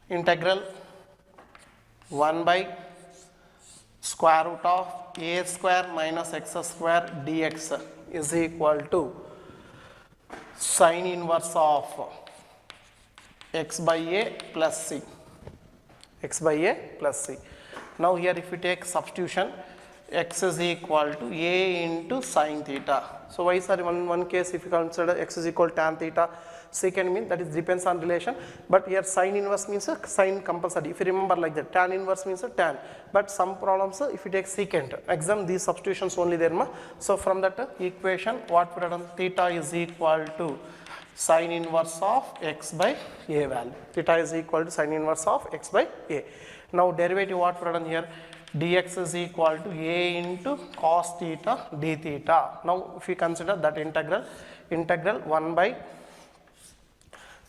integral 1 by square root of a square minus x square dx is equal to sine inverse of x by a plus c. X by a plus c. Now here if we take substitution, x is equal to a into sine theta. So why sir, one case if you consider x is equal to tan theta, secant mean that is depends on relation, but here sine inverse means sine compulsory. If you remember like that, tan inverse means tan, but some problems if you take secant, exam these substitutions only there ma. So from that equation what we have done, theta is equal to sine inverse of x by a value. Theta is equal to sine inverse of x by a. Now derivative what we have done here, dx is equal to a into cos theta d theta. Now if we consider that integral 1 by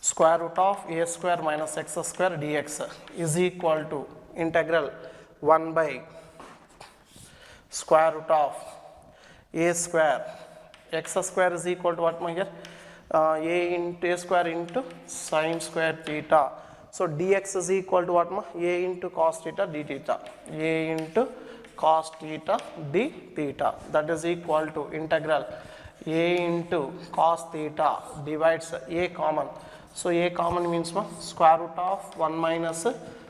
square root of a square minus x square dx is equal to integral 1 by square root of a square x square is equal to what my here, a into a square into sine square theta. So dx is equal to what ma, a into cos theta d theta, a into cos theta d theta, that is equal to integral a into cos theta divides a common. So a common means ma, square root of 1 minus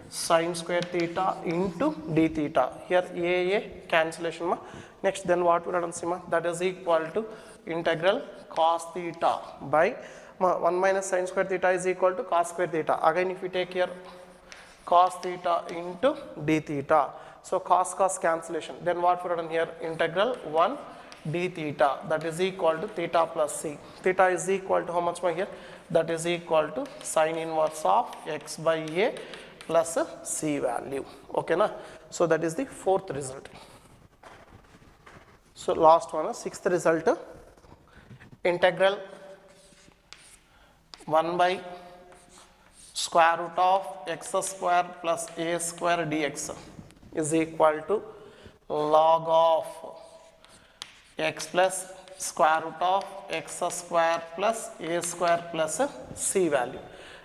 sine square theta into d theta. Here a cancellation ma. Next then what we have done, see ma, that is equal to integral cos theta by 1 minus sine square theta is equal to cos square theta. Again if we take here cos theta into d theta. So cos cancellation. Then what we have done here, integral 1 d theta, that is equal to theta plus c. Theta is equal to how much by here? That is equal to sine inverse of x by a plus c value. Okay na? So that is the fourth result. So last one, sixth result, integral 1 by square root of x square plus a square dx is equal to log of x plus square root of x square plus a square plus c value.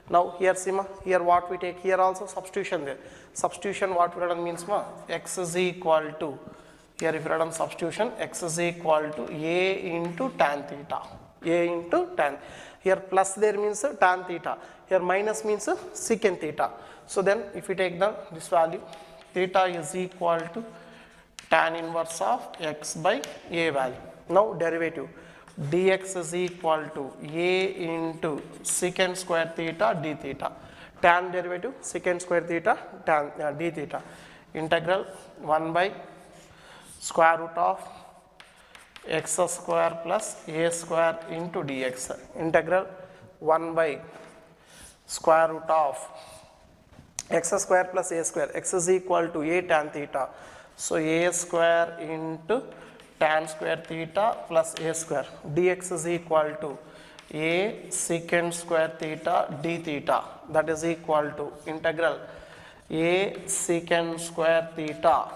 Now here see ma, here what we take, here also substitution there. Substitution what we have done means ma, x is equal to, here if you have done substitution, x is equal to a into tan theta, a into tan. Here plus there means tan theta, here minus means secant theta. So then if we take this value, theta is equal to tan inverse of x by a value. Now derivative, dx is equal to a into secant square theta d theta. Tan derivative secant square theta tan d theta. Integral 1 by square root of x square plus a square into dx. Integral 1 by square root of x square plus a square. X is equal to a tan theta. So a square into tan square theta plus a square. Dx is equal to a secant square theta d theta. That is equal to integral a secant square theta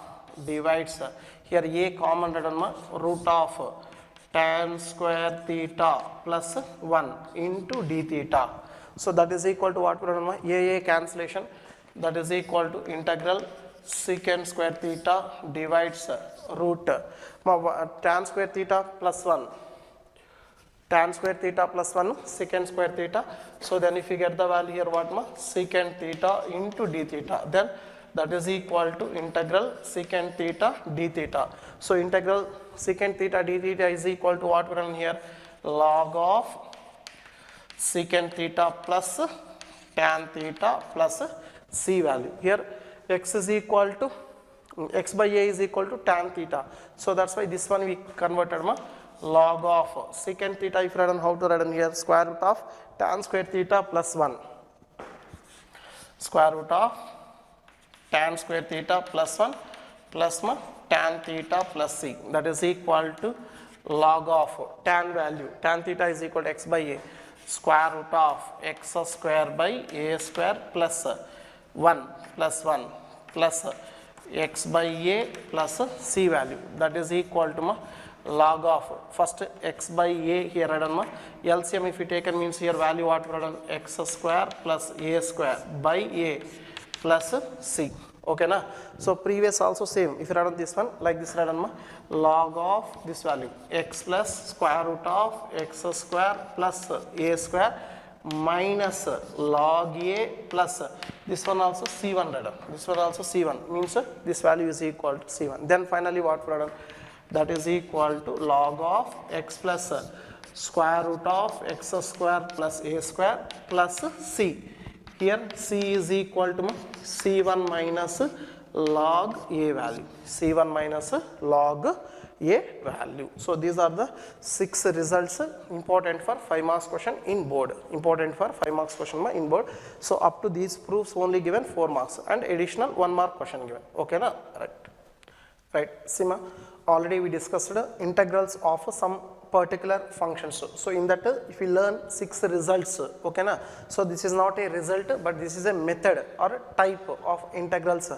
divides, here a common root of tan square theta plus 1 into d theta. So that is equal to what we have done, a cancellation, that is equal to integral secant square theta divides root tan square theta plus 1, tan square theta plus 1 secant square theta. So then if you get the value here what ma, secant theta into d theta, then that is equal to integral secant theta d theta. So integral secant theta d theta is equal to what we have here, log of secant theta plus tan theta plus c value. Here x is equal to, x by a is equal to tan theta. So that's why this one we converted ma, log of secant theta, if you write on how to write on here, square root of tan square theta plus 1, square root of tan square theta plus 1 plus tan theta plus c, that is equal to log of tan value, tan theta is equal to x by a, square root of x square by a square plus 1 plus 1 plus x by a plus c value, that is equal to log of first x by a here radama LCM if you taken means here value what radam x square plus a square by a plus c. Okay na? So previous also same, if you write on this one like this radama log of this value x plus square root of x square plus a square minus log a plus this one also c1 radam, this one also c1 means this value is equal to c1. Then finally what radam, that is equal to log of x plus square root of x square plus a square plus c. Here c is equal to c1 minus log a value, c1 minus log a value. So these are the 6 results important for 5 marks question in board, important for 5 marks question in board. So up to these proofs only given 4 marks and additional 1 mark question given. Okay na? Right. Sima, already we discussed integrals of some particular functions. So in that if we learn 6 results, okay na? So this is not a result but this is a method or a type of integrals.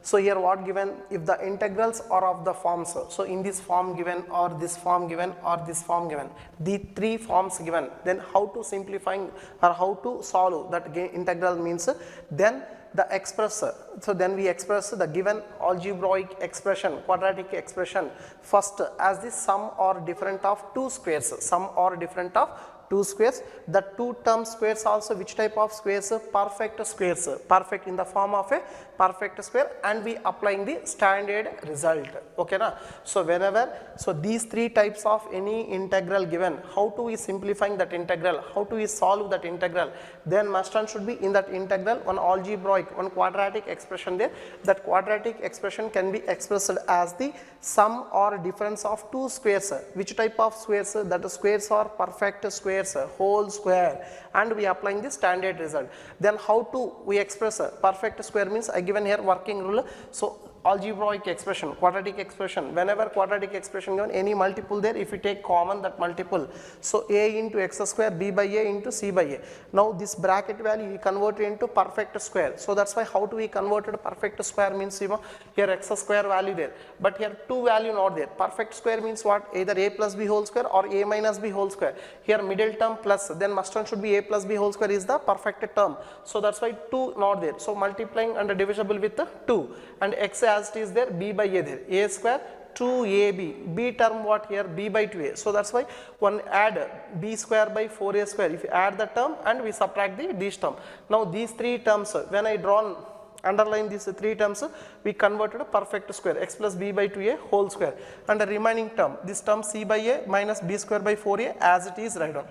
So here what given, if the integrals are of the forms, so in this form given or this form given or this form given, the 3 forms given, then how to simplify or how to solve that integral means, then the express, so then we express the given algebraic expression, quadratic expression first as the sum or difference of 2 squares, sum or difference of 2 squares, the 2 term squares also which type of squares, perfect squares, perfect in the form of a perfect square, and we applying the standard result. Okay na? So whenever, so these 3 types of any integral given, how to we simplifying that integral, how to we solve that integral, then must and should be in that integral one algebraic, one quadratic expression there. That quadratic expression can be expressed as the sum or difference of 2 squares. Which type of squares? That the squares are perfect squares, whole square, and we applying the standard result. Then how to we express a perfect square means I given here working rule. So algebraic expression, quadratic expression, whenever quadratic expression given any multiple there, if you take common that multiple, so a into x square, b by a into c by a. Now this bracket value we convert into perfect square. So that's why how do we convert it perfect square means, you know, here x square value there, but here 2 value not there. Perfect square means what? Either a plus b whole square or a minus b whole square. Here middle term plus, then must and should be a plus b whole square is the perfect term. So that's why 2 not there. So multiplying and divisible with 2, and x as it is there, b by a there, a square 2ab, b term what here, b by 2a. So that's why one add b square by 4a square, if you add the term and we subtract this term. Now these 3 terms, when I drawn underline these 3 terms, we converted a perfect square, x plus b by 2a whole square, and the remaining term, this term c by a minus b square by 4a as it is write down.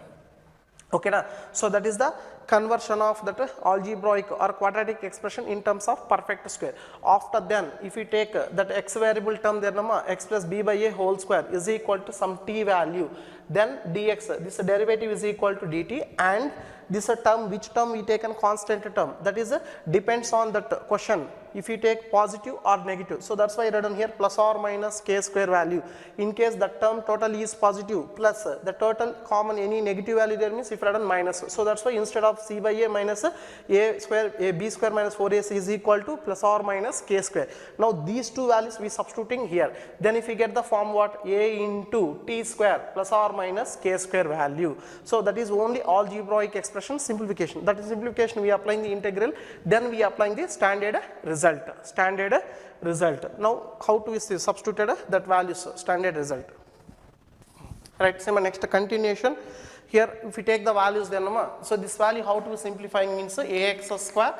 Okay na? So that is the conversion of that algebraic or quadratic expression in terms of perfect square. After then, if we take that x variable term there, x plus b by a whole square is equal to some t value, then dx, this derivative is equal to dt, and this term, which term we take a constant term, that is depends on that question, if you take positive or negative. So that's why I written here plus or minus k square value. In case the term total is positive, plus the total common any negative value there means if I written minus. So that's why instead of c by a minus a square, a b square minus 4ac is equal to plus or minus k square. Now these 2 values we substituting here. Then if we get the form what, a into t square plus or minus k square value. So that is only algebraic expression simplification. That is simplification we applying the integral, then we applying the standard result. Standard result. Now how to we substitute that values, standard result. Right, same next continuation. Here if we take the values then, so this value how to simplify means ax square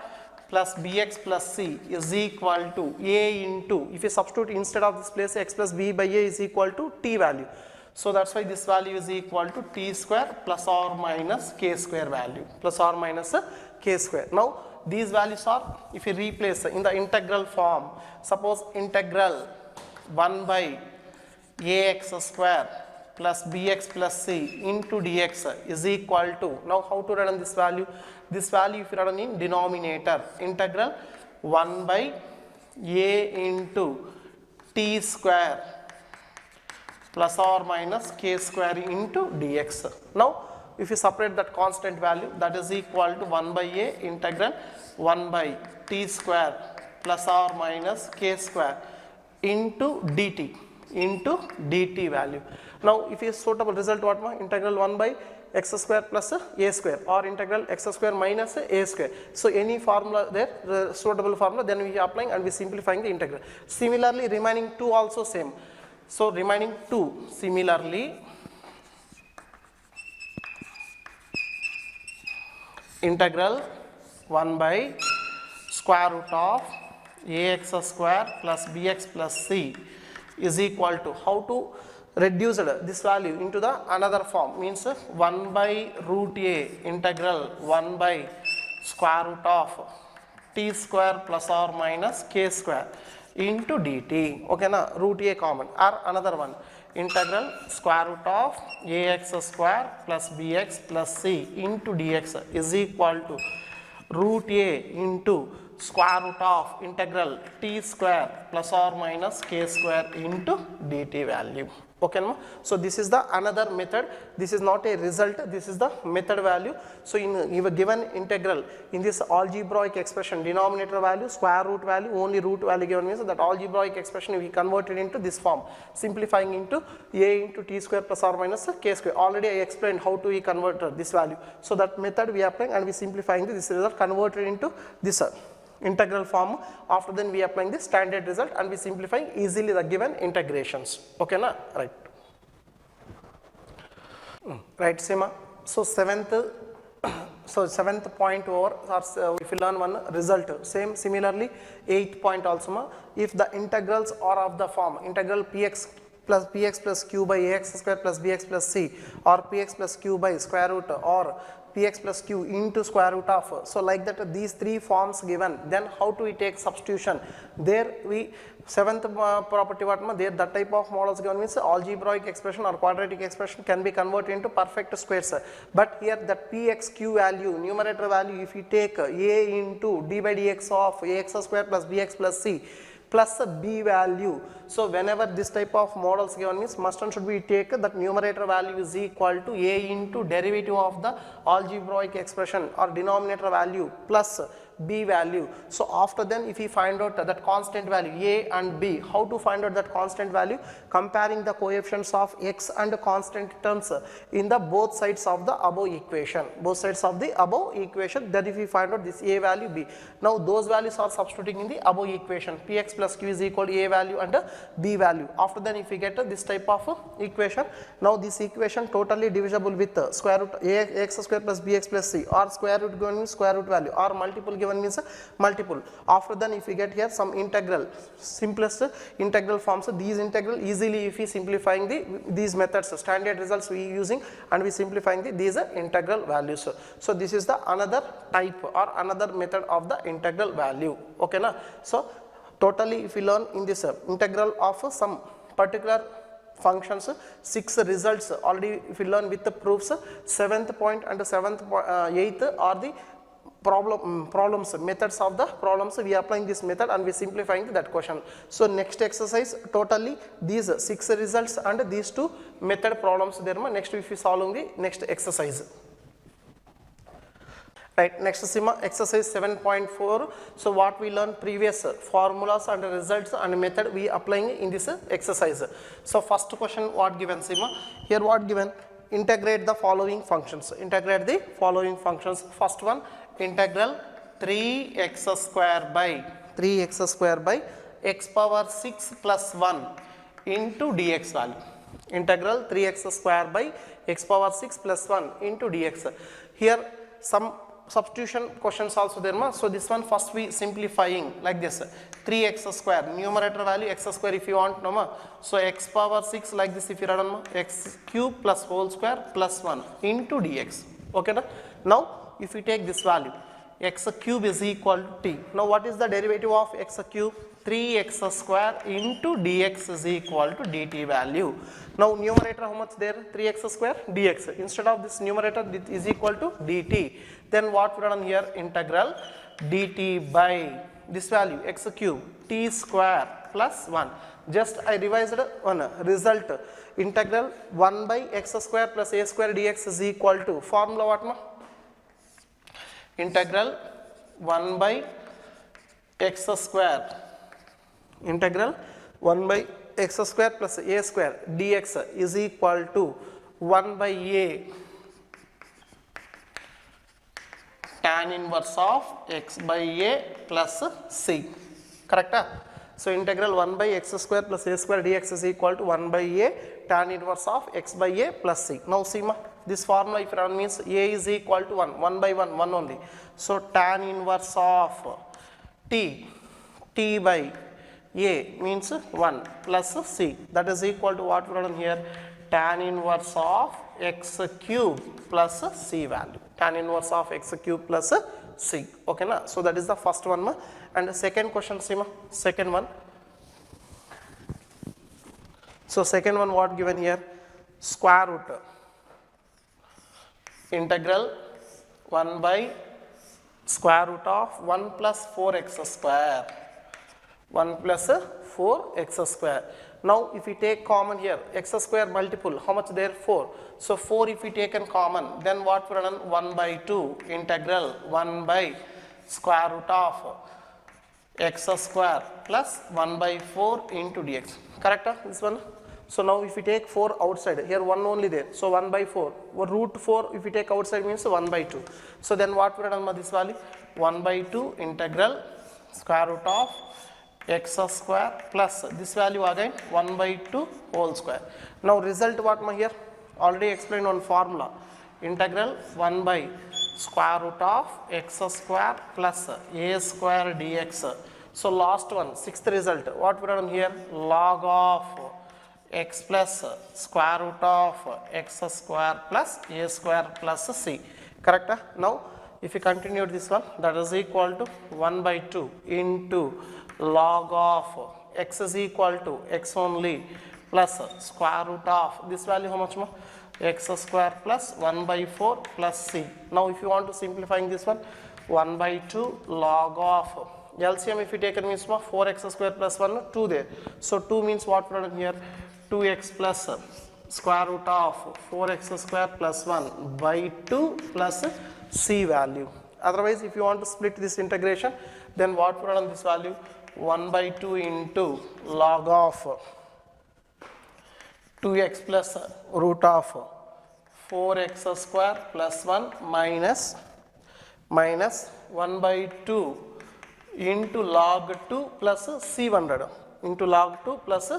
plus bx plus c is equal to a into, if you substitute instead of this place x plus b by a is equal to t value. So that's why this value is equal to t square plus or minus k square value, plus or minus k square. Now these values are, if you replace in the integral form, suppose integral 1 by ax square plus bx plus c into dx is equal to, now how to write on this value? This value if you write in denominator, integral 1 by a into t square plus or minus k square into dx. Now if you separate that constant value, that is equal to 1 by a integral 1 by t square plus or minus k square into dt. into dt value. Now if is suitable result what ma? Integral 1 by x square plus a square or integral x square minus a square. So any formula there, the suitable formula, then we are applying and we simplifying the integral. Similarly remaining 2 also same. So remaining 2 similarly integral 1 by square root of ax square plus bx plus c is equal to, how to reduce this value into the another form, means 1 by root a integral 1 by square root of t square plus or minus k square into dt. Okay na, root a common, or another one integral square root of ax square plus bx plus c into dx is equal to root a into square root of integral t square plus or minus k square into dt value. Okay, no? So this is the another method. This is not a result, this is the method value. So in a given integral, in this algebraic expression, denominator value, square root value, only root value given, means that algebraic expression we converted into this form, simplifying into a into t square plus or minus k square. Already I explained how to we convert this value. So that method we are applying and we simplifying this result converted into this integral form. After then we applying the standard result and we simplifying easily the given integrations. Okay na, right. Right, Sima. So seventh point over, or if you learn one result, similarly 8th point also ma, if the integrals are of the form integral px plus q by ax square plus bx plus c, or px plus q by square root, or px plus q into square root of, so like that these 3 forms given, then how do we take substitution? There we, 7th property what ma, there that type of models given, means algebraic expression or quadratic expression can be converted into perfect squares. But here that pxq value, numerator value, if you take a into d by dx of ax square plus bx plus c plus b value. So whenever this type of models given, means must and should we take that numerator value is equal to a into derivative of the algebraic expression or denominator value plus b value. So after then if we find out that constant value a and b, how to find out that constant value? Comparing the coefficients of x and constant terms in the both sides of the above equation, then if we find out this a value, b, now those values are substituting in the above equation, px plus q is equal to a value and b value. After then if we get this type of equation, now this equation totally divisible with square root ax square plus bx plus c, or square root given means square root value, or multiple given means multiple. After then if we get here some integral, simplest integral forms, these integral easily if we simplifying these methods, standard results we using and we simplifying these integral values. So this is the another type or another method of the integral value. Okay na? So totally if we learn in this integral of some particular functions, 6 results already if we learn with the proofs, 7th point and 8th are the problems, methods of the problems. We are applying this method and we are simplifying that question. So next exercise, totally these 6 results and these 2 method problems there. Next if we solve the next exercise. Right, next exercise 7.4. So what we learned previous formulas and results and method we applying in this exercise. So first question what given, here what given? Integrate the following functions. Integrate the following functions. First one, integral 3x square by x power 6 plus 1 into dx value. Integral 3x square by x power 6 plus 1 into dx. Here some substitution questions also there. So this one first we simplifying like this, 3x square, numerator value x square if you want, no. So x power 6 like this if you run, x cube plus whole square plus 1 into dx. Okay, now if we take this value, x cube is equal to t. Now what is the derivative of x cube? 3x square into dx is equal to dt value. Now numerator how much there? 3x square dx. Instead of this numerator it is equal to dt. Then what we done here? Integral dt by this value x cube t square plus 1. Just I revised one result. Integral 1 by x square plus a square dx is equal to formula what ma? Integral 1 by x square, integral 1 by x square plus a square dx is equal to 1 by a tan inverse of x by a plus c. Correct? So integral 1 by x square plus a square dx is equal to 1 by a tan inverse of x by a plus c. Now see ma, this formula if run means a is equal to 1 by 1 only. So tan inverse of t by a means 1 plus c, that is equal to what we written here, tan inverse of x cube plus c value, tan inverse of x cube plus c. Okay na? So that is the first one ma. And the second question, see ma, second one. So second one what given here, square root integral 1 by square root of 1 plus 4x square, 1 plus 4x square. Now if we take common here, x square multiple, how much there? 4. So 4 if we taken common, then what we run? 1 by 2 integral 1 by square root of x square plus 1 by 4 into dx. Correct? This one. So now if we take 4 outside, here 1 only there, so 1 by 4, root 4 if we take outside means 1 by 2. So then what we run this value? 1 by 2 integral square root of x square plus this value again 1 by 2 whole square. Now result what ma here? Already explained on formula. Integral 1 by square root of x square plus a square dx. So last one, sixth result, what we done here? Log of x plus square root of x square plus a square plus c. Correct? Now if you continue this one, that is equal to 1 by 2 into log of x is equal to x only plus square root of this value how much more? X square plus 1 by 4 plus c. Now if you want to simplifying this one, 1 by 2 log of LCM if you take it means 4x square plus 1, 2 there. So 2 means what we done here? 2x plus square root of 4x square plus 1 by 2 plus c value. Otherwise if you want to split this integration, then what we done this value? 1 by 2 into log of 2x plus root of 4x square plus 1 minus 1 by 2 into log 2 plus c100 into log 2 plus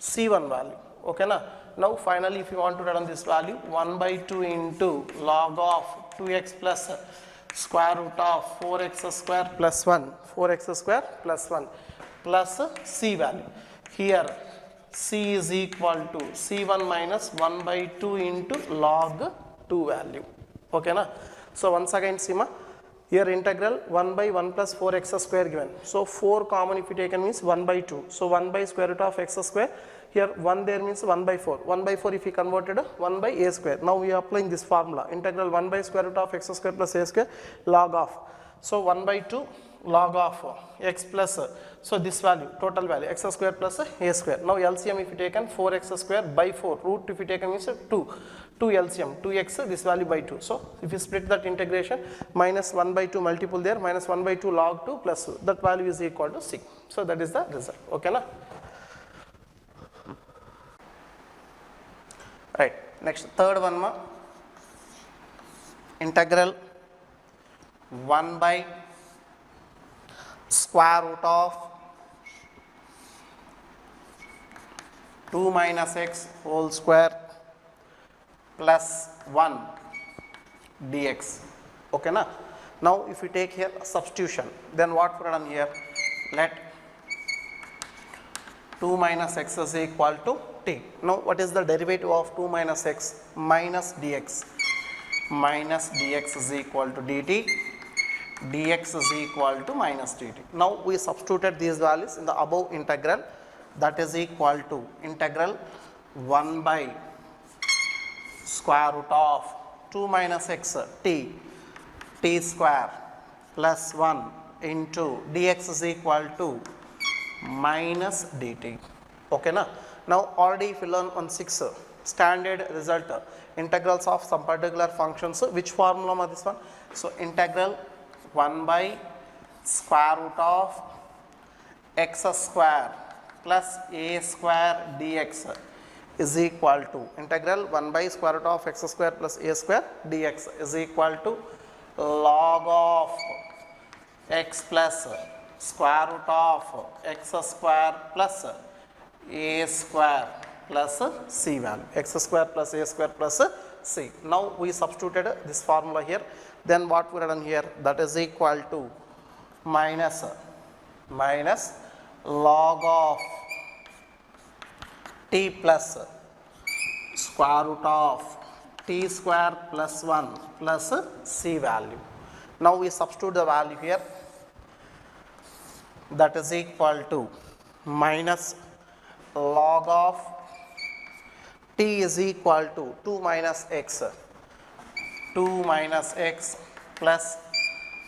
c1 value. Okay na? Now finally if you want to run this value, 1 by 2 into log of 2x plus square root of 4x square plus 1 plus c value. Here c is equal to c1 minus 1 by 2 into log 2 value. Okay na? So once again see ma, here integral 1 by 1 plus 4x square given. So 4 common if you taken means 1 by 2. So 1 by square root of x square, here 1 there means 1 by 4. 1 by 4 if you converted 1 by a square. Now we are applying this formula, integral 1 by square root of x square plus a square log of. So 1 by 2 log of x plus, so this value, total value, x square plus a square. Now LCM if you taken 4x square by 4, root if you taken means 2 LCM, 2x this value by 2. So if you split that integration, minus 1 by 2 multiple there, minus 1 by 2 log 2 plus that value is equal to c. So that is the result. Okay na? Right. Next third one ma, integral 1 by square root of 2 minus x whole square plus 1 dx. Okay na? Now if we take here substitution, then what we done here? Let 2 minus x is equal to t. Now what is the derivative of 2 minus x? Minus dx. Minus dx is equal to dt. Dx is equal to minus dt. Now we substituted these values in the above integral, that is equal to integral 1 by square root of 2 minus x t square plus 1 into dx is equal to minus dt. Okay na? Now already if you learn on 6 standard result, integrals of some particular functions, which formula is this one? So integral 1 by square root of x square plus a square dx is equal to integral 1 by square root of x square plus a square dx is equal to log of x plus square root of x square plus a square plus c value, x square plus a square plus c. Now we substituted this formula here, then what we have done here, that is equal to minus log of t plus square root of t square plus 1 plus c value. Now we substitute the value here, that is equal to minus log of t is equal to 2 minus x plus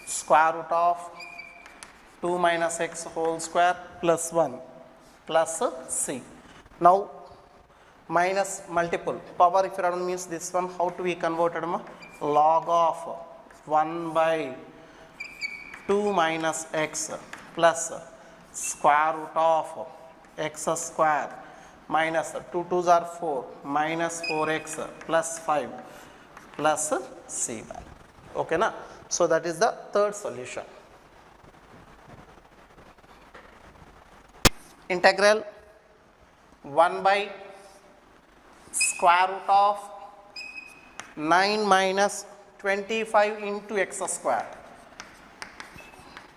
square root of 2 minus x whole square plus 1 plus c. Now minus multiple power, if you don't means this one, how to be converted? Log of 1 by 2 minus x plus square root of x square minus 2 2s are 4 minus 4x plus 5 plus c value. Okay na? So that is the third solution. Integral 1 by square root of 9 minus 25 into x square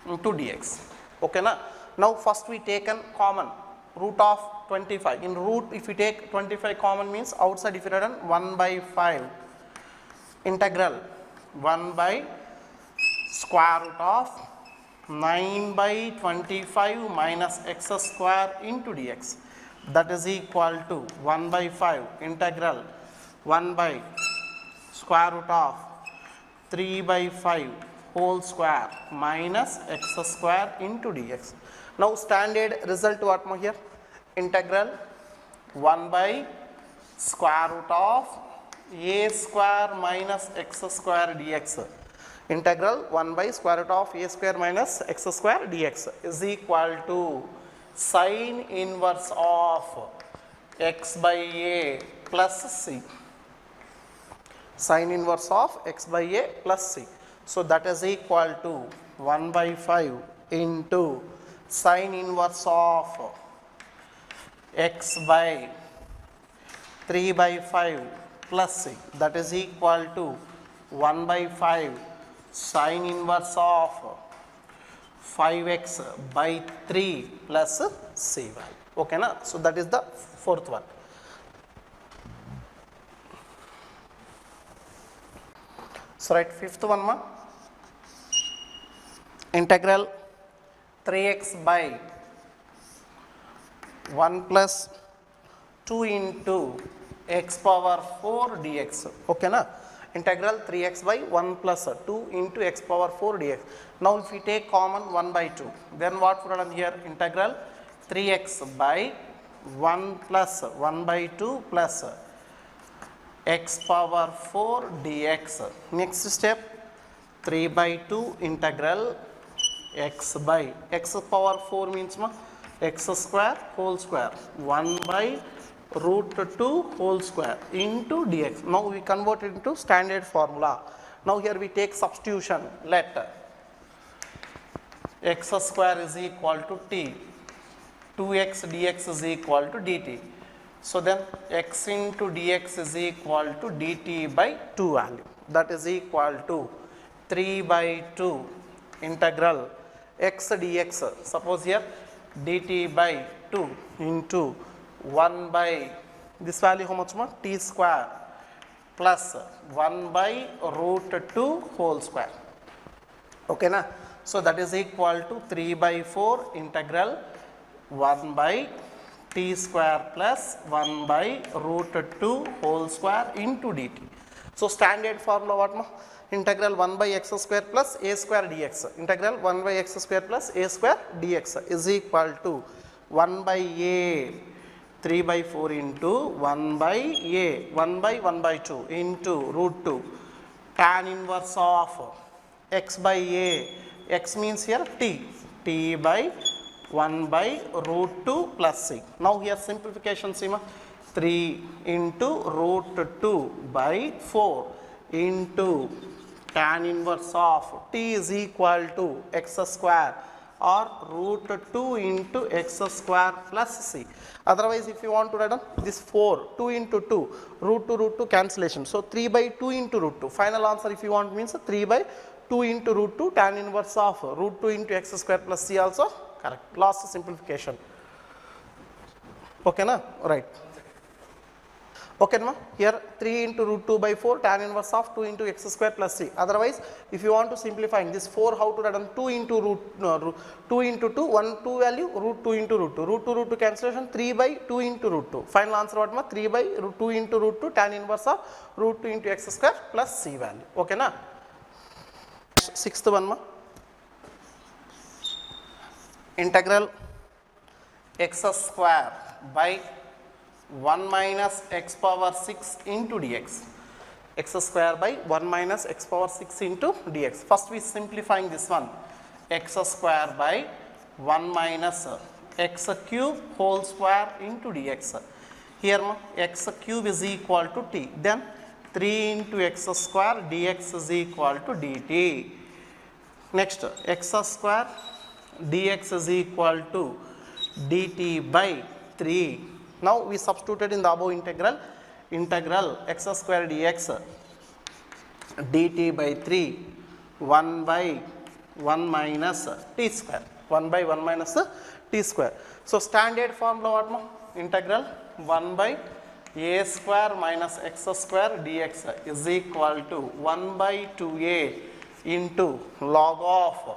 into dx. Okay na? Now first we taken common root of 25. In root, if we take 25 common means outside if you done 1 by 5 integral 1 by square root of 9 by 25 minus x square into dx, that is equal to 1 by 5 integral 1 by square root of 3 by 5 whole square minus x square into dx. Now standard result what more here? Integral 1 by square root of a square minus x square dx. Integral 1 by square root of a square minus x square dx is equal to sine inverse of x by a plus c. Sine inverse of x by a plus c. So that is equal to 1 by 5 into sine inverse of x by 3 by 5 plus c, that is equal to 1 by 5 sine inverse of 5x by 3 plus c value. Okay na? So that is the fourth one. So right, fifth one ma, integral 3x by 1 plus 2 into x power 4 dx. Okay na? Integral 3x by 1 plus 2 into x power 4 dx. Now if we take common 1 by 2, then what we have done here? Integral 3x by 1 plus 1 by 2 plus x power 4 dx. Next step, 3 by 2 integral x by x power 4 means x square whole square 1 by root 2 whole square into dx. Now we convert it into standard formula. Now here we take substitution. Let x square is equal to t, 2x dx is equal to dt. So then x into dx is equal to dt by 2 value, that is equal to 3 by 2 integral x dx. Suppose here dt by 2 into 1 by this value how much more? T square plus 1 by root 2 whole square. Okay na? So that is equal to 3 by 4 integral 1 by t square plus 1 by root 2 whole square into dt. So standard formula what more? Integral 1 by x square plus a square dx. Integral 1 by x square plus a square dx is equal to 1 by a 3 by 4 into 1 by a 1 by 1 by 2 into root 2 tan inverse of x by a, x means here t, t by 1 by root 2 plus c. Now here simplification, see ma, 3 into root 2 by 4 into tan inverse of t is equal to x square or root 2 into x square plus c. Otherwise, if you want to write down this 4, 2 into 2, root 2 cancellation. So 3 by 2 into root 2. Final answer if you want means 3 by 2 into root 2 tan inverse of root 2 into x square plus c also correct. Last simplification. Okay na? Right. Okay ma? Here 3 into root 2 by 4 tan inverse of 2 into x square plus c. Otherwise, if you want to simplify this 4, how to write down 2 into root 2 into 2, 1 2 value root 2 into root 2. Root 2 cancellation 3 by 2 into root 2. Final answer what ma? 3 by root 2 into root 2 tan inverse of root 2 into x square plus c value. Okay na? Sixth one ma? Integral x square by 1 minus x power 6 into dx. X square by 1 minus x power 6 into dx. First we simplifying this one. X square by 1 minus x cube whole square into dx. Here x cube is equal to t. Then 3 into x square dx is equal to dt. Next x square dx is equal to dt by 3. Now we substituted in the above integral x square dx dt by 3 1 by 1 minus t square, 1 by 1 minus t square. So standard formula what ma? Integral 1 by a square minus x square dx is equal to 1 by 2a into log of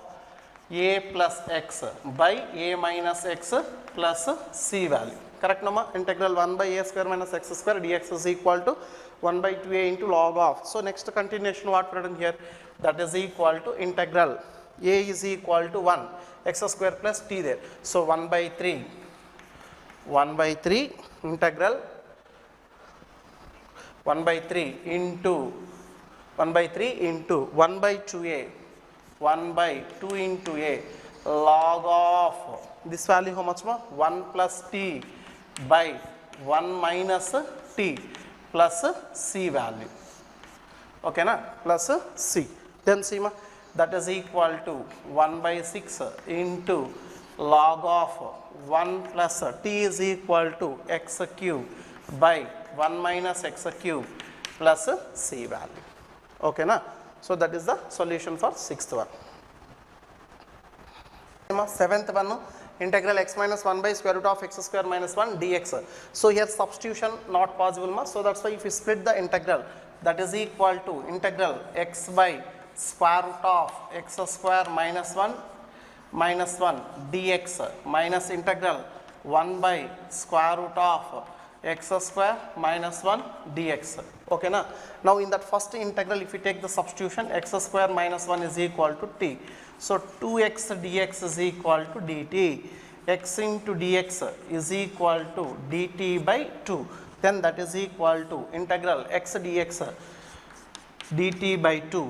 a plus x by a minus x plus c value. Correct no ma? Integral 1 by a square minus x square dx is equal to 1 by 2a into log of. So next continuation what written here, that is equal to integral a is equal to 1 x square plus t there. So 1 by 3 integral 1 by 3 into 1 by 2a 1 by 2 into a log of this value how much ma? 1 plus t by 1 minus t plus c value. Okay na? Plus c. Then see ma, that is equal to 1 by 6 into log of 1 plus t is equal to x cube by 1 minus x cube plus c value. Okay na? So that is the solution for sixth one. Seventh one, integral x minus 1 by square root of x square minus 1 dx. So here substitution not possible ma. So that's why if you split the integral, that is equal to integral x by square root of x square minus 1 dx minus integral 1 by square root of x square minus 1 dx. Okay na? Now in that first integral if you take the substitution, x square minus 1 is equal to t. So 2x dx is equal to dt. X into dx is equal to dt by 2. Then that is equal to integral x dx dt by 2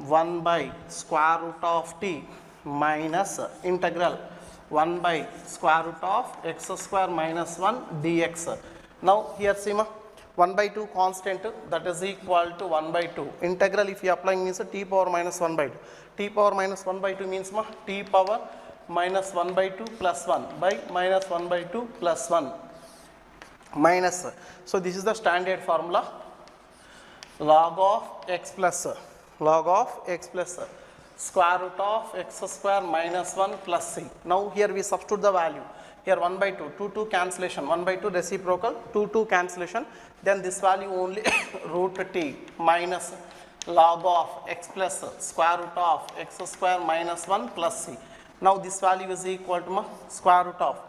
1 by square root of t minus integral 1 by square root of x square minus 1 dx. Now here see ma, 1 by 2 constant, that is equal to 1 by 2. Integral if you applying means t power minus 1 by 2. T power minus 1 by 2 means ma, t power minus 1 by 2 plus 1 by minus 1 by 2 plus 1 minus. So this is the standard formula, log of x plus square root of x square minus 1 plus c. Now here we substitute the value. Here 1 by 2 cancellation, 1 by 2 reciprocal, 2 cancellation, then this value only root t minus log of x plus square root of x square minus 1 plus c. Now this value is equal to square root of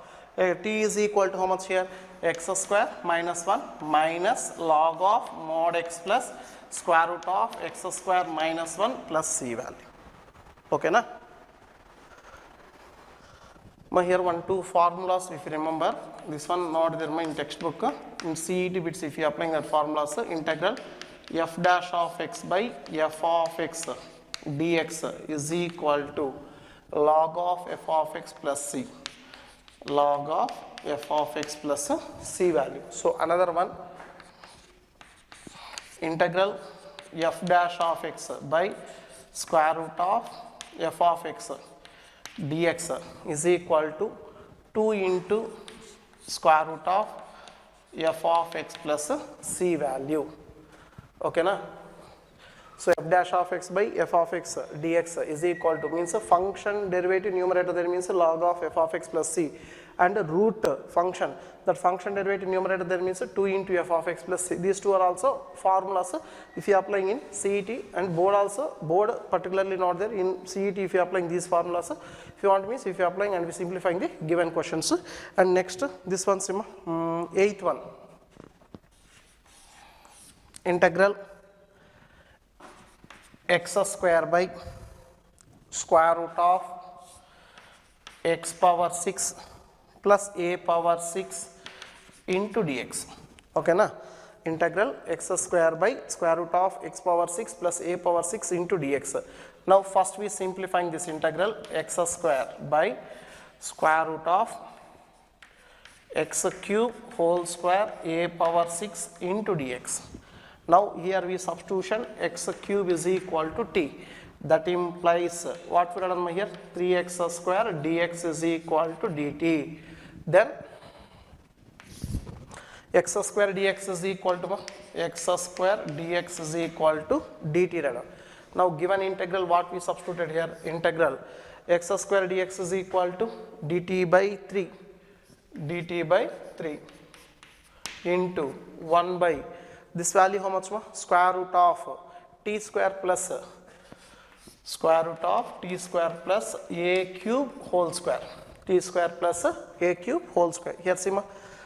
t is equal to how much here, x square minus 1 minus log of mod x plus square root of x square minus 1 plus c value. Okay na? Here 2 formulas if you remember, this one not there in textbook. In CET bits if you applying that formulas, integral f dash of x by f of x dx is equal to log of f of x plus c. log of f of x plus c value. So another one, integral f dash of x by square root of f of x dx is equal to 2 into square root of f of x plus c value. Okay na? So f dash of x by f of x dx is equal to, means a function derivative numerator there means a log of f of x plus c, and a root function, that function derivative numerator there means 2 into f of x plus c. These two are also formulas if you are applying in CET, and board also, board particularly not there in CET if you are applying these formulas. If you want, means if you are applying and we simplifying the given questions. And next this one, eighth one, integral x square by square root of x power 6 plus a power 6 into dx. Okay na? Integral x square by square root of x power 6 plus a power 6 into dx. Now first we simplifying this integral x square by square root of x cube whole square a power 6 into dx. Now here we substitution x cube is equal to t. That implies what we are done here, 3x square dx is equal to dt. Then x square dx is equal to x square dx is equal to dt. Now given integral, what we substituted here, integral x square dx is equal to dt by 3 into 1 by this value how much, square root of t square plus square root of t square plus a cube whole square, t square plus a cube whole square. Here see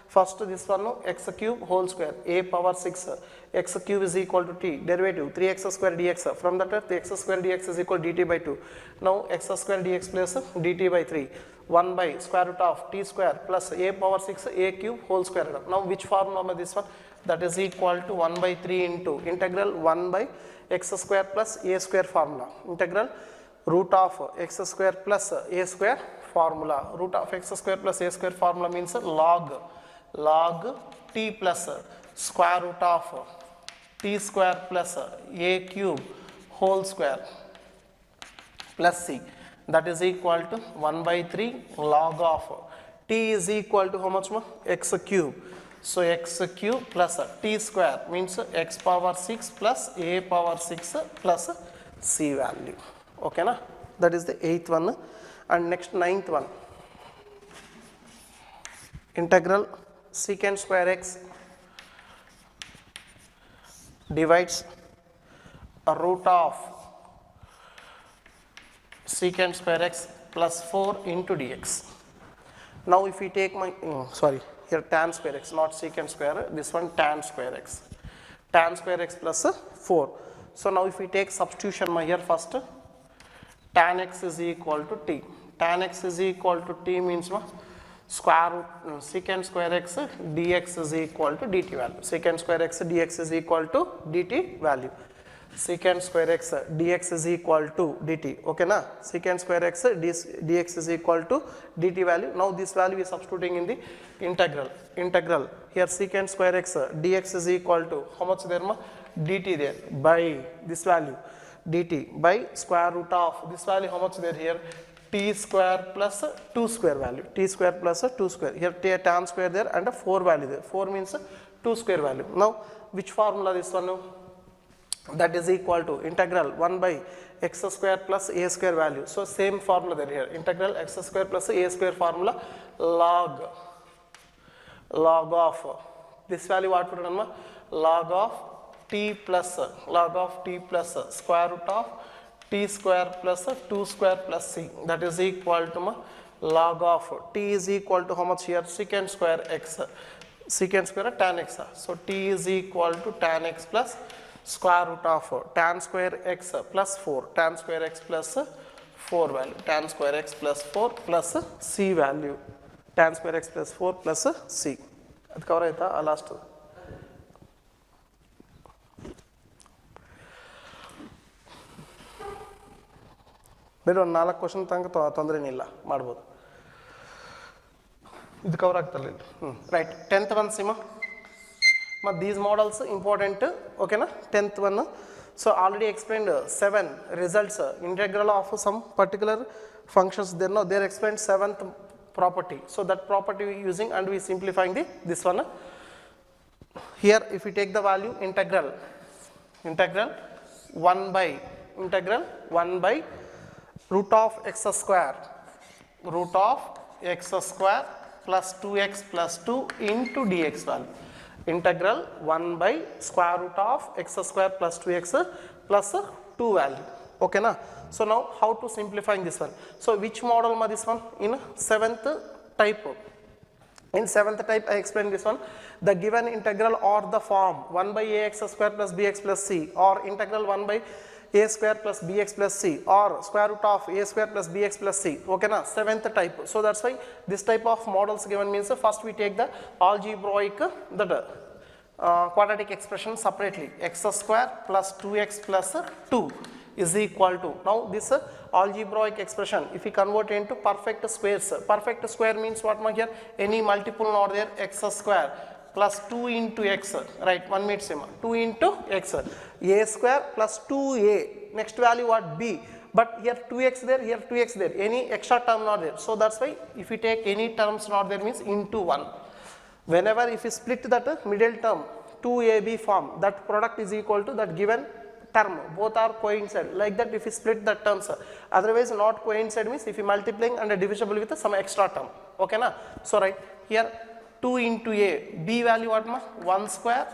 first this one, x cube whole square a power 6, x cube is equal to t, derivative 3x square dx, from that the x square dx is equal to dt by 2. Now x square dx plus dt by 3, 1 by square root of t square plus a power 6 a cube whole square. Now which formula this one, that is equal to 1 by 3 into integral 1 by x square plus a square formula, integral root of x square plus a square formula. Root of x square plus a square formula means log t plus square root of t square plus a cube whole square plus c, that is equal to 1 by 3 log of t is equal to how much, x cube. So x cube plus t square means x power 6 plus a power 6 plus c value. Okay na? That is the 8th one. And next 9th one, integral secant square x divides a root of secant square x plus 4 into dx. Now if we take my, here tan square x, not secant square, this one tan square x plus 4. So now if we take substitution here first, tan x is equal to t. Tan x is equal to t means square root secant square x dx is equal to dt value. Secant square x dx is equal to dt value. Secant square x dx is equal to dt. Okay na? Secant square x dx is equal to dt value. Now this value is substituting in the integral. Here secant square x dx is equal to how much there dt there by this value dt by square root of this value how much there here t square plus 2 square value, t square plus 2 square. Here tan square there and a 4 value there. 4 means 2 square value. Now which formula this one? That is equal to integral 1 by x square plus a square value. So same formula there here, integral x square plus a square formula, log of this value what we done, log of t plus square root of t square plus 2 square plus c, that is equal to log of t is equal to how much here, secant square x, secant square tan x. So t is equal to tan x plus square root of tan square x plus 4, tan square x plus 4 value, tan square x plus 4 plus c value, tan square x plus 4 plus c. That cover aita last. ಬೇರೆ ಒಂದು 4 question ತನಕ ತೊಂದರೆ ಇಲ್ಲ ಮಾಡ್ಬೋದು. ಇದು cover ಆಗ್ತಲ್ಲ right 10th one ಸಿಮ ಮತ್ತು these models important ಓಕೆನಾ 10th one so already explained 7 results integral of some particular functions there no they explained 7th property so that property we using and we simplifying this one here if we take the value integral 1 by root of x square plus 2x plus 2 into dx value integral 1 by square root of x square plus 2x plus 2 value okay na so now how to simplifying this one so which model ma this one in 7th type in 7th type I explained this one the given integral or the form 1 by ax square plus bx plus c or integral 1 by a square plus bx plus c or square root of a square plus bx plus c okay na 7th type so that's why this type of models given means first we take the algebraic that quadratic expression separately x square plus 2x plus 2 is equal to now this algebraic expression if we convert into perfect squares perfect square means what ma here any multiple not there x square plus 2 into x right 1 minute sima 2 into x a square plus 2a next value what b but here 2x there here 2x there any extra term not there so that's why if we take any terms not there means into 1 whenever if we split that middle term 2ab form that product is equal to that given term both are coincide like that if we split the terms otherwise not coincide means if you multiplying and divisible with some extra term okay na so right here 2 into a b value what ma 1 square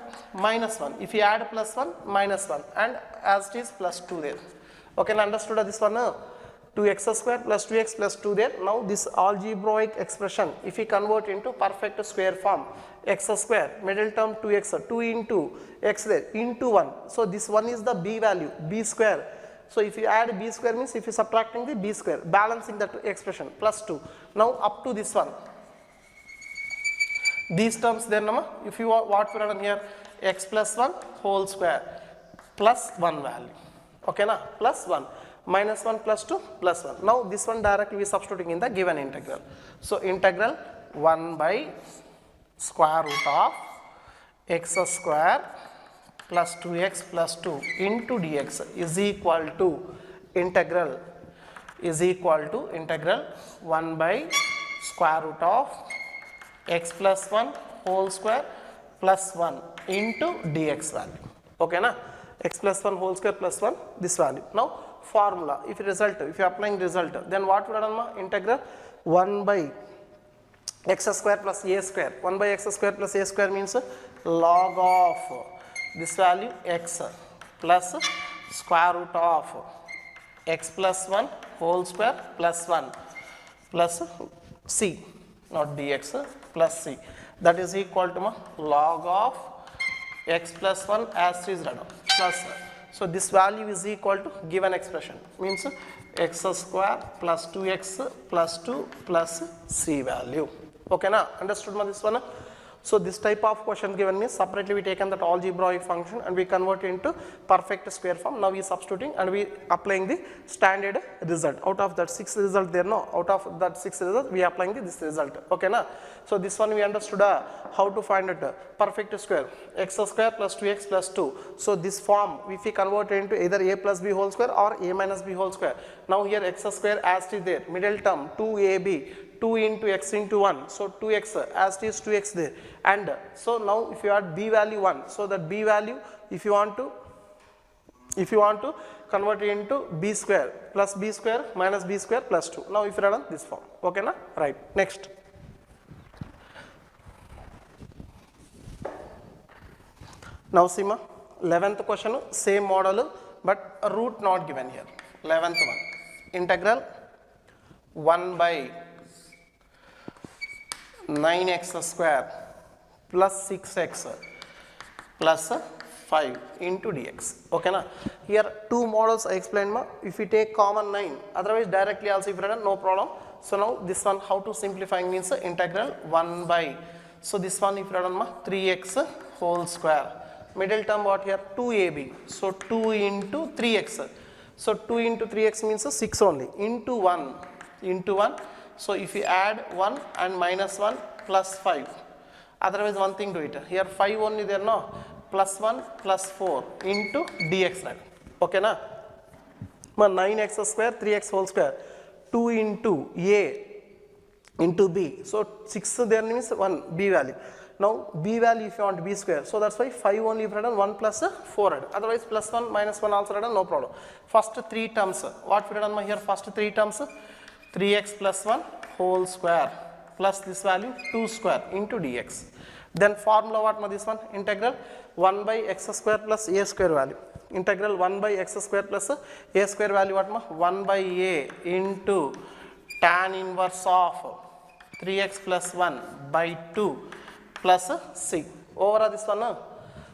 minus 1 if you add plus 1 minus 1 and as it is plus 2 there okay now understood this one 2x square plus 2x plus 2 there now this algebraic expression if we convert into perfect square form x square middle term 2x 2 into x there into 1 so this one is the b value b square so if you add b square means if you subtracting the b square balancing that expression plus 2 now up to this one these terms there nama if you what we written here x plus 1 whole square plus 1 value okay na plus 1 minus 1 plus 2 plus 1 now this one directly we substituting in the given integral so integral 1 by square root of x square plus 2x plus 2 into dx is equal to integral 1 by square root of x plus 1 whole square plus 1 into dx value okay na x plus 1 whole square plus 1 this value now formula if you applying result then what would have integral 1 by x square plus a square 1 by x square plus a square means log of this value x plus square root of x plus 1 whole square plus 1 plus c not dx plus c that is equal to log of x plus 1 as is written plus so this value is equal to given expression means x square plus 2x plus 2 plus c value okay na understood ma this one so this type of question given me separately we taken that algebraic function and we convert into perfect square form now we substituting and we applying the standard result out of that 6 result there no out of that 6 result we applying this result okay na so this one we understood how to find it perfect square x square plus 2x plus 2 so this form if we convert into either a plus b whole square or a minus b whole square now here x square as it is there middle term 2ab 2 into x into 1 so 2x as it is 2x there and so now if you add b value 1 so that b value if you want to convert it into b square plus b square minus b square plus 2 now if you run this form okay na right next now see ma 11th question same model but root not given here 11th one integral 1 by 9x square plus 6x plus 5 into dx okay na here two models I explained ma if we take common 9 otherwise directly also if written no problem so now this one how to simplifying means integral 1 by so this one if written ma 3x whole square middle term what here 2ab so 2 into 3x so 2 into 3x means 6 only into 1 so if you add 1 and minus 1 plus 5. Otherwise one thing do it. Here 5 only there, no? Plus 1 plus 4 into dx. Right? Okay, na? 9x square 3x whole square 2 into a into b. So 6 there means 1 b value. Now b value if you want b square. So that's why 5 only if written 1 plus 4. Otherwise plus 1 minus 1 also written, no problem. First 3 terms. What we written here? First 3 terms 3x plus 1 whole square plus this value 2 square into dx. Then formula what ma this one? Integral 1 by x square plus a square value. Integral 1 by x square plus a square value what ma? 1 by a into tan inverse of 3x plus 1 by 2 plus 6. Over this one,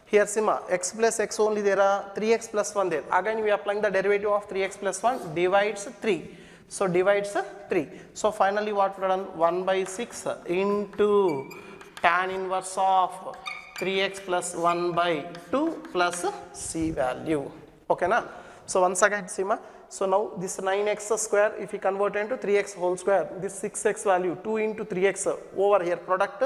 here sima x plus x only there are 3x plus 1 there. Again we are applying the derivative of 3x plus 1 divides 3. So divides 3. So finally what we done? 1 by 6 into tan inverse of 3x plus 1 by 2 plus c value. Okay na? So once again sima. So now this 9x square if you convert into 3x whole square, this 6x value 2 into 3x over here product,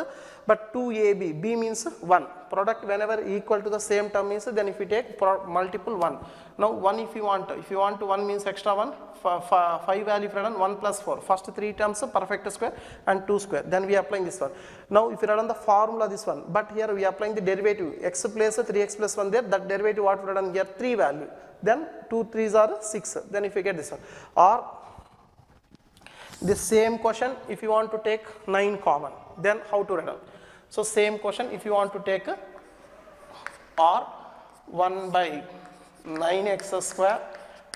but 2ab, b means 1. Product whenever equal to the same term means then if you take multiple 1. Now 1 if you want to 1 means extra 1, 5 value from 1 plus 4. First 3 terms perfect square and 2 square. Then we are applying this one. Now if you run the formula this one, but here we are applying the derivative x plus 3x plus 1 there, that derivative what we done here 3 value. Then 2 3s are 6. Then if you get this one, or the same question if you want to take 9 common, then how to write down? So same question if you want to take or 1 by 9x square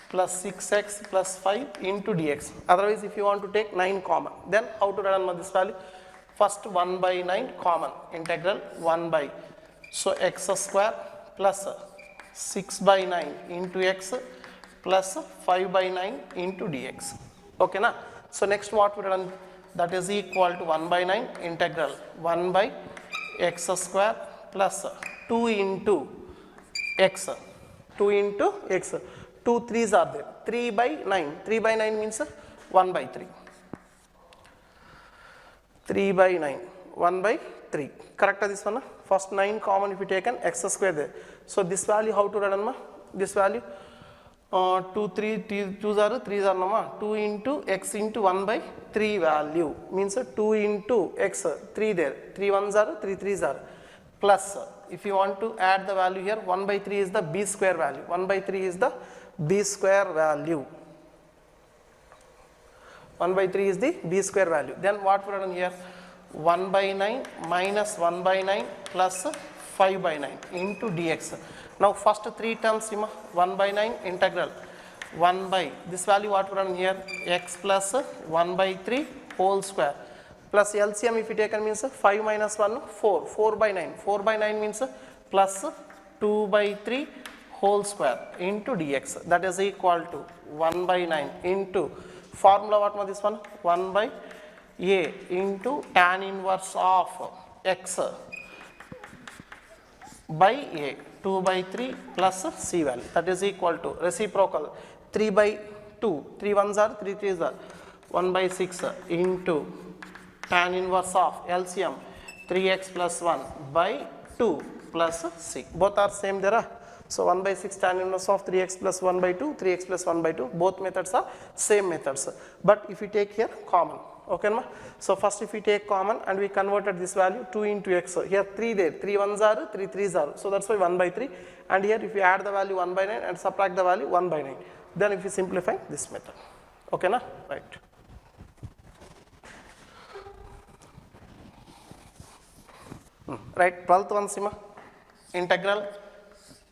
plus 6x plus 5 into dx. Otherwise if you want to take 9 common, then how to write down this value? First 1 by 9 common, integral 1 by, so x square plus 6 by 9 into x plus 5 by 9 into dx. Okay na? So next what we done? That is equal to 1 by 9 integral 1 by x square plus 2 into x. 2 into x. 2 3s are there. 3 by 9. 3 by 9 means 1 by 3. 3 by 9. 1 by 3. Correct this one? First 9 common if you take an x square there. So this value how to write? This value 2 3 2s are 3s are nama 2 into x into 1 by 3 value means 2 into x 3 there 3 1s are 3 3s are plus if you want to add the value here 1 by 3 is the b square value, 1 by 3 is the b square value, 1 by 3 is the b square value. Then what we are done here? 1 by 9 minus 1 by 9 plus 5 by 9 into dx. Now first 3 terms 1 by 9 integral 1 by this value what we are done here? X plus 1 by 3 whole square plus LCM if you take means 5 minus 1 4, 4 by 9, 4 by 9 means plus 2 by 3 whole square into dx, that is equal to 1 by 9 into formula what was this one? 1 by a into tan inverse of x by a 2 by 3 plus c value, that is equal to reciprocal 3 by 2, 3 1s are 3 3s are 1 by 6 into tan inverse of LCM 3x plus 1 by 2 plus c. Both are same there. So 1 by 6 tan inverse of 3x plus 1 by 2, 3x plus 1 by 2. Both methods are same methods. But if you take here common, okay ma? So first if we take common and we converted this value 2 into x. Here 3 there, 3 1s are, 3 3s are. So that's why 1 by 3. And here if you add the value 1 by 9 and subtract the value 1 by 9. Then if you simplify this method, okay na? Right. Right, 12th one sima, integral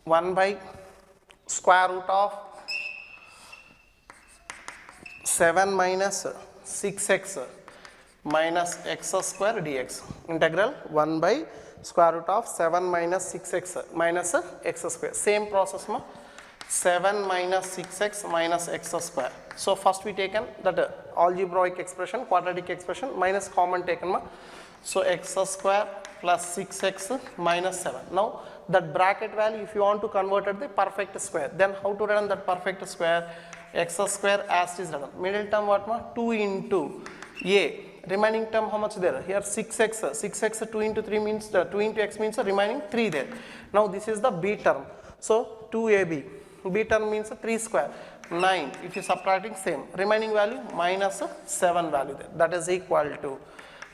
1 by square root of 7 minus 6x minus x square dx. Integral 1 by square root of 7 minus 6x minus x square. Same process ma, 7 minus 6x minus x square. So first we taken that algebraic expression, quadratic expression minus common taken ma. So x square plus 6x minus 7. Now that bracket value if you want to convert it the perfect square, then how to run that perfect square? X square as is written. Middle term what ma? 2 into a remaining term how much there? Here 6x, 6x 2 into 3 means 2 into x means remaining 3 there. Now this is the b term. So 2ab, b term means 3 square, 9. If you subtracting same, remaining value minus 7 value there. That is equal to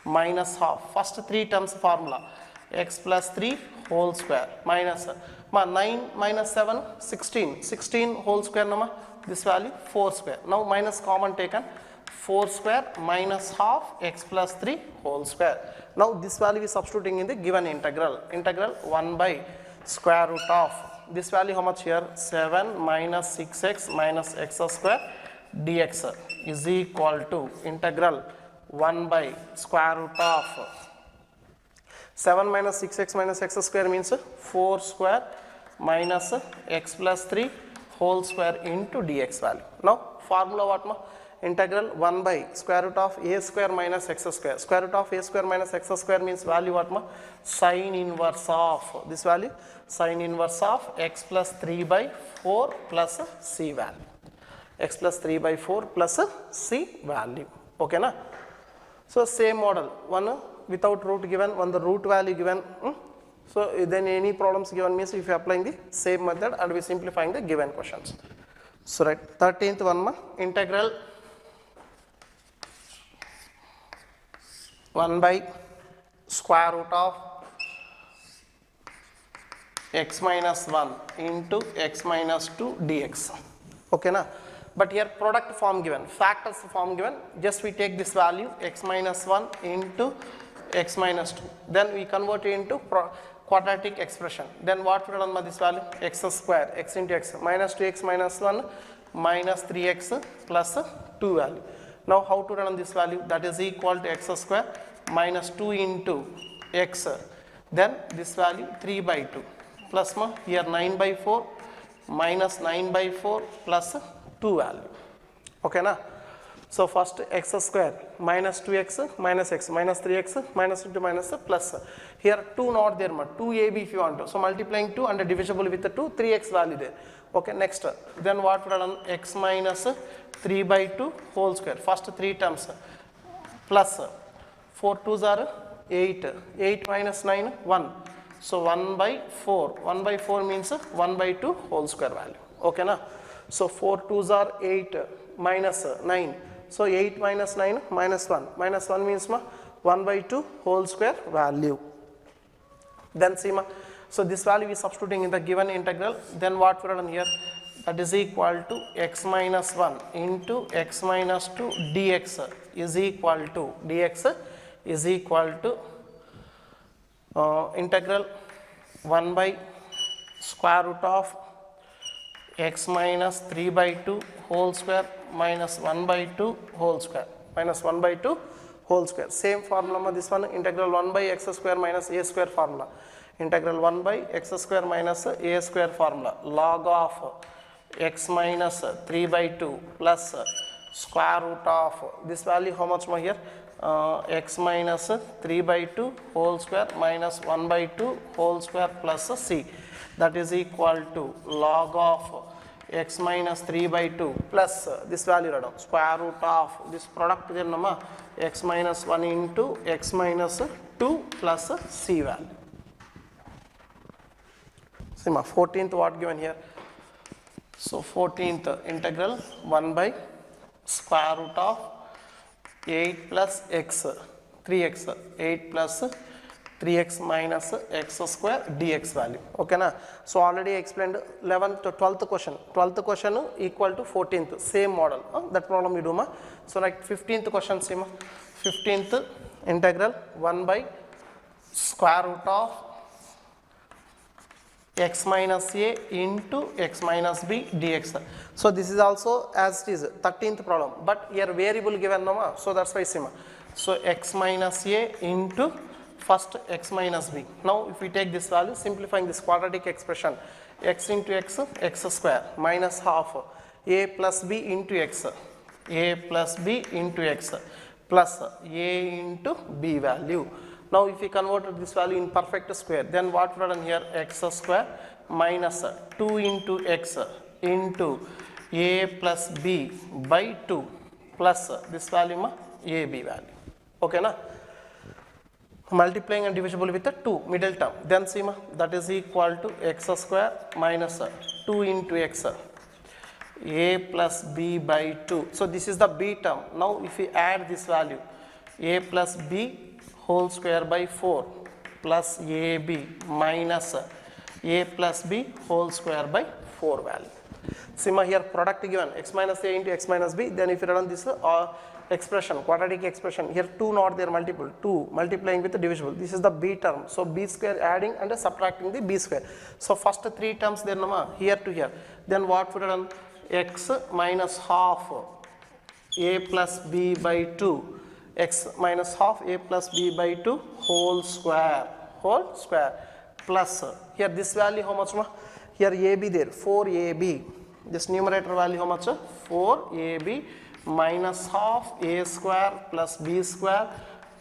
minus half. First 3 terms formula, x plus 3 whole square minus 9 minus 7, 16. 16 whole square nama, this value 4 square. Now minus common taken, 4 square minus half x plus 3 whole square. Now this value is substituting in the given integral. Integral 1 by square root of, this value how much here? 7 minus 6x minus x square dx is equal to integral 1 by square root of 7 minus 6x minus x square means 4 square minus x plus 3 whole square into dx value. Now formula what ma? Integral 1 by square root of a square minus x square. Square root of a square minus x square means value what ma? Sine inverse of, this value sine inverse of x plus 3 by 4 plus c value. X plus 3 by 4 plus c value. Okay na? So same model, one without root given, one the root value given. So then any problems given means if you are applying the same method and we simplifying the given questions. So right, 13th one ma, integral 1 by square root of x minus 1 into x minus 2 dx. Okay na? But here product form given, factors form given, just we take this value x minus 1 into x minus 2. Then we convert it into quadratic expression. Then what we done by this value? X square, x into x, minus 2x minus 1 minus 3x plus 2 value. Now how to run this value? That is equal to x square minus 2 into x. Then this value 3 by 2 plus here 9 by 4 minus 9 by 4 plus 2 value. Okay na? So first x square minus 2x minus x minus 3x minus 2 minus plus. Here 2 not there, 2ab if you want to. So multiplying 2 and divisible with 2, 3x value there. Okay, next. Then what we done? X minus 3 by 2 whole square. First 3 terms plus 4 2s are 8. 8 minus 9, 1. So 1 by 4. 1 by 4 means 1 by 2 whole square value. Okay na? So 4 2s are 8 minus 9. So 8 minus 9 minus 1. Minus 1 means 1 by 2 whole square value. Then see so this value is substituting in the given integral. Then what we are done here? That is equal to x minus 1 into x minus 2 dx is equal to integral 1 by square root of x minus 3 by 2 whole square minus 1 by 2 whole square minus 1 by 2 whole square. Same formula this one, integral 1 by x square minus a square formula. Integral 1 by x square minus a square formula. Log of x minus 3 by 2 plus square root of this value how much here? X minus 3 by 2 whole square minus 1 by 2 whole square plus c. That is equal to log of x minus 3 by 2 plus this value square root of this product x minus 1 into x minus 2 plus c value. See 14th what given here? So 14th integral 1 by square root of 8 plus x 3x 8 plus 3x minus x square dx value. Okay na? So already explained 11th to 12th question. 12th question equal to 14th, same model. That problem we do ma. So like 15th question see 15th integral 1 by square root of x minus a into x minus b dx. So this is also as it is 13th problem, but here variable given no ma. So that's why see ma. So x minus a into first x minus b. Now if we take this value, simplifying this quadratic expression, x into x, x square minus half a plus b into x, a plus b into x plus a into b value. Now if we convert this value in perfect square, then what we have done here? X square minus 2 into x into a plus b by 2 plus this value ab value. Okay na? Multiplying and divisible with the 2 middle term, then see ma, that is equal to x square minus 2 into x, a plus b by 2. So this is the b term. Now if we add this value, a plus b whole square by 4 plus ab minus a plus b whole square by 4 value. See ma, here product given x minus a into x minus b, then if you run this expression, quadratic expression, here 2 not there, multiple 2 multiplying with the divisible, this is the b term. So b square adding and subtracting the b square. So first 3 terms there here to here, then what would run, x minus half a plus b by 2, x minus half a plus b by 2 whole square plus here this value how much ma, here ab there 4ab, this numerator value how much, 4ab minus half a square plus b square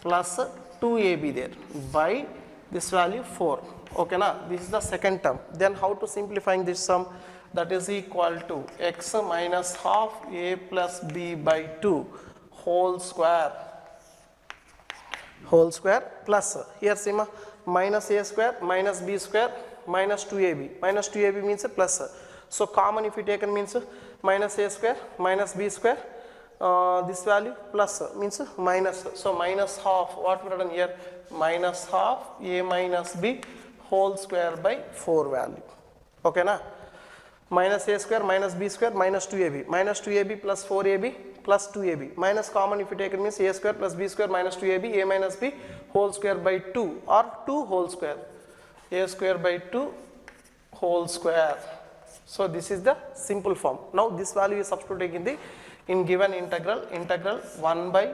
plus 2ab there by this value 4. Okay na, this is the second term. Then how to simplifying this sum, that is equal to x minus half a plus b by 2 whole square plus here see ma, minus a square minus b square minus 2ab means plus. So common if you taken means minus a square minus b square, this value plus means minus. So minus half, what we done here, minus half a minus b whole square by 4 value. Okay na, minus a square minus b square minus 2ab plus 4ab plus 2ab minus common if you take it means a square plus b square minus 2ab a minus b whole square by 2 or 2 whole square, a square by 2 whole square. So this is the simple form. Now this value is substituting in given integral 1 by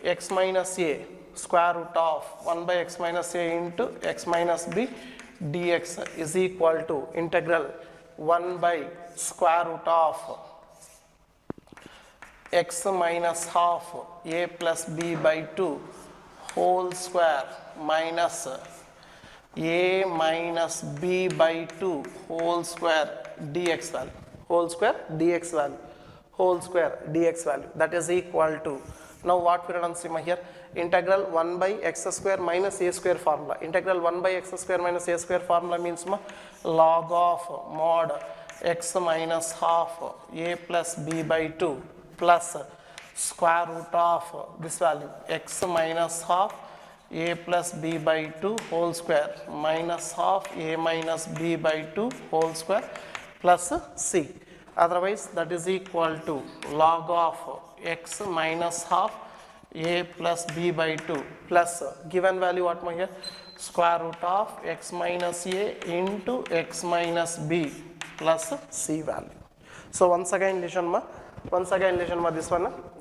x minus a square root of 1 by x minus a into x minus b dx is equal to integral 1 by square root of x minus half a plus b by 2 whole square minus a minus b by 2 whole square dx value, whole square dx value, that is equal to, now what we run here, integral 1 by x square minus a square formula. Integral 1 by x square minus a square formula means log of mod x minus half a plus b by 2 plus square root of this value x minus half a plus b by 2 whole square minus half a minus b by 2 whole square plus c. Otherwise that is equal to log of x minus half a plus b by 2 plus given value what my here, square root of x minus a into x minus b plus c value. So once again this one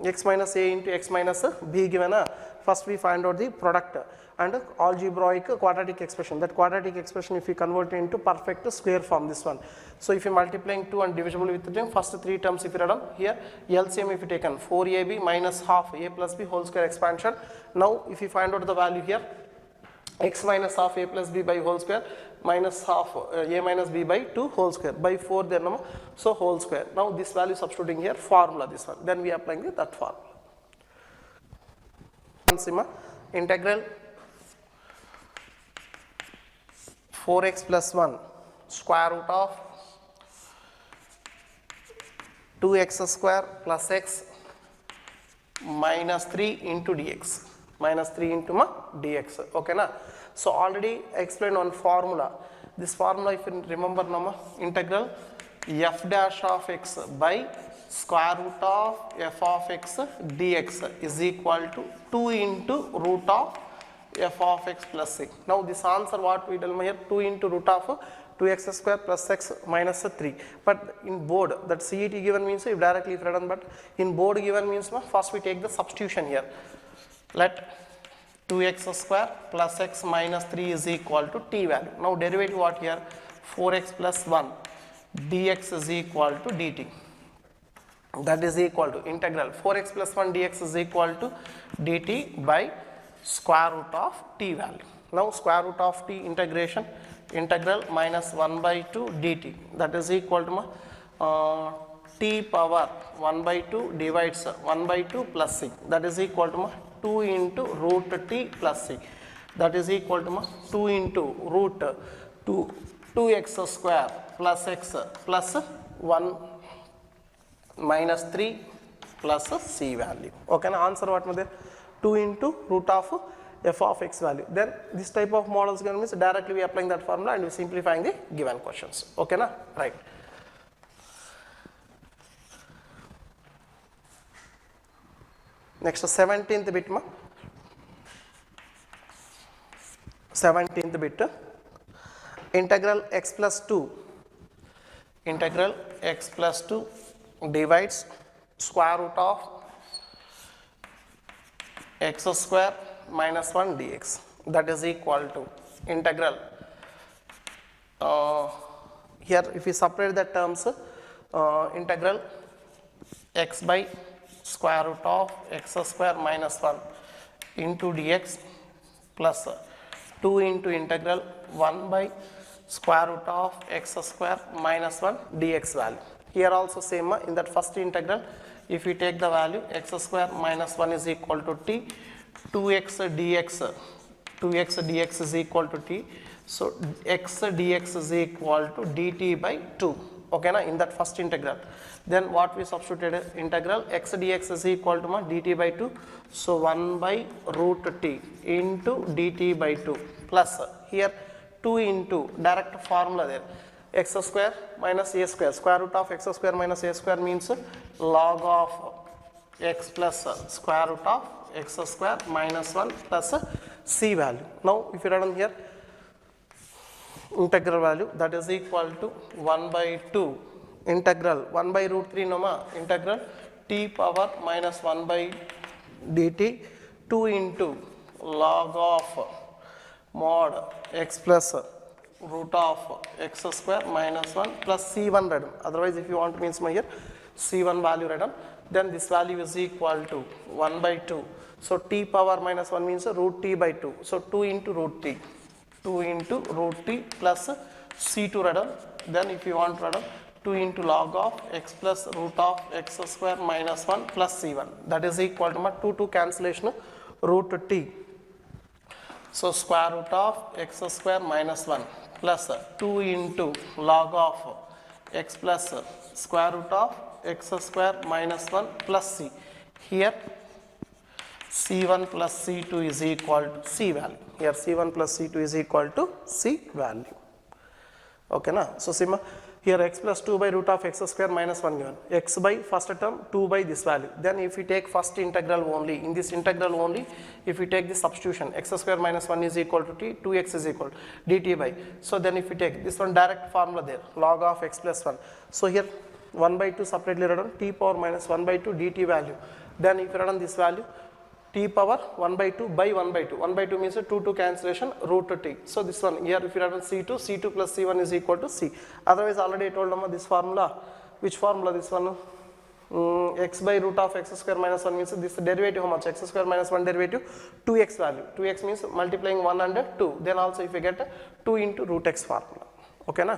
x minus a into x minus b given, first we find out the product and algebraic quadratic expression. That quadratic expression if we convert it into perfect square form, this one. So if you multiplying 2 and divisible with them, first 3 terms if you add here, LCM if you taken 4ab minus half a plus b whole square expansion. Now if you find out the value here, x minus half a plus b by whole square minus half a minus b by 2 whole square by 4 there, so whole square. Now this value substituting here, formula this one, then we are applying that formula. Integral 4x plus 1 square root of 2x square plus x minus 3 into dx, minus 3 into dx. Okay na? So already explained one formula. This formula if you remember integral f dash of x by square root of f of x dx is equal to 2 into root of f of x plus 6. Now this answer what we tell here, 2 into root of 2x square plus x minus 3. But in board that CET given means if directly written, but in board given means first we take the substitution here. Let 2x square plus x minus 3 is equal to t value. Now derivative what here, 4x plus 1 dx is equal to dt. That is equal to integral 4x plus 1 dx is equal to dt by square root of t value. Now square root of t integration, integral minus 1 by 2 dt, that is equal to t power 1 by 2 divides 1 by 2 plus 6, that is equal to 2 into root t plus c. That is equal to 2 into root 2x square plus x plus 1 minus 3 plus c value. Okay, now answer what mother? 2 into root of f of x value. Then this type of models means directly we applying that formula and we simplifying the given questions. Okay, na? Right. Next 17th bit 17th bit, integral x plus 2 divides square root of x square minus 1 dx. That is equal to integral, here if we separate the terms, integral x by square root of x square minus 1 into dx plus 2 into integral 1 by square root of x square minus 1 dx value. Here also same, in that first integral, if we take the value x square minus 1 is equal to t, 2x dx is equal to t, so x dx is equal to dt by 2. Okay, na? In that first integral. Then what we substituted, integral x dx is equal to dt by 2, so 1 by root t into dt by 2 plus here 2 into direct formula there, x square minus a square, square root of x square minus a square means log of x plus square root of x square minus 1 plus c value. Now if you write on here integral value, that is equal to 1 by 2 integral 1 by root 3 integral t power minus 1 by dt 2 into log of mod x plus root of x square minus 1 plus c1 written. Otherwise if you want means here c1 value written, then this value is equal to 1 by 2. So t power minus 1 means root t by 2. So 2 into root t plus c2 written. Then if you want written 2 into log of x plus root of x square minus 1 plus c1. That is equal to 2 cancellation root t. So square root of x square minus 1 plus 2 into log of x plus square root of x square minus 1 plus c. Here c1 plus c2 is equal to c value. Here c1 plus c2 is equal to c value. Okay, na? So here x plus 2 by root of x square minus 1 given, x by first term 2 by this value. Then if we take first integral only, in this integral only, if we take the substitution, x square minus 1 is equal to t, 2x is equal to dt by. So then if we take this one direct formula there, log of x plus 1. So here 1 by 2 separately written, t power minus 1 by 2 dt value. Then if you write on this value, t power 1 by 2 by 1 by 2. 1 by 2 means 2 cancellation root t. So this one here if you write on c2 plus c1 is equal to c. Otherwise already I told them this formula. Which formula this one? X by root of x square minus 1 means this derivative how much? X square minus 1 derivative 2x value. 2x means multiplying 1 and 2. Then also if you get 2 into root x formula. Okay, na?